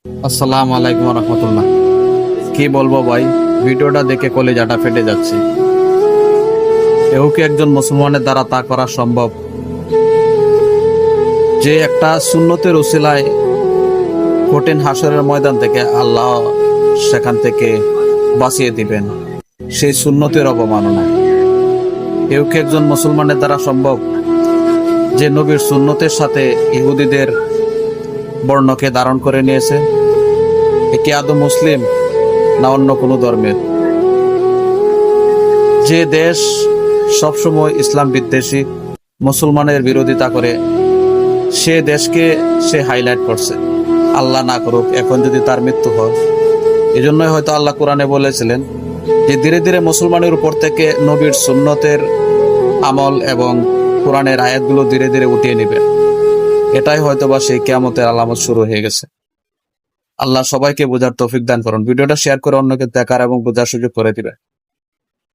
আসসালামু আলাইকুম রহমতুল্লাহ। কি বলবো ভাই, ভিডিওটা দেখে কলিজাটা ফেটে যাচ্ছে। কেউ কি একজন মুসলমানের দ্বারা তা করা সম্ভব যে একটা সুন্নতের উসিলায় কঠিন হাসরের ময়দান থেকে আল্লাহ সেখান থেকে বাঁচিয়ে দিবেন? সেই সুন্নতের অবমাননা কেউ কি একজন মুসলমানের দ্বারা সম্ভব যে নবীর সুন্নতের সাথে ইহুদিদের বর্ণকে ধারণ করে নিয়েছে? এ কি আদৌ মুসলিম না অন্য কোনো ধর্মের? যে দেশ সবসময় ইসলাম বিদ্বেষী, মুসলমানের বিরোধিতা করে, সে দেশকে সে হাইলাইট করছে। আল্লাহ না করুক এখন যদি তার মৃত্যু হয়। এজন্যই হয়তো আল্লাহ কোরআনে বলেছিলেন যে ধীরে ধীরে মুসলমানের উপর থেকে নবীর সুন্নতের আমল এবং কোরআনের আয়াতগুলো ধীরে ধীরে উঠিয়ে নেবে। এটাই হয়তোবা সেই কিয়ামতের আলামত শুরু হয়ে গেছে। আল্লাহ সবাইকে বোঝার তৌফিক দান করুন। ভিডিওটা শেয়ার করে অন্যকে দেখার এবং বোঝার সুযোগ করে দিবে।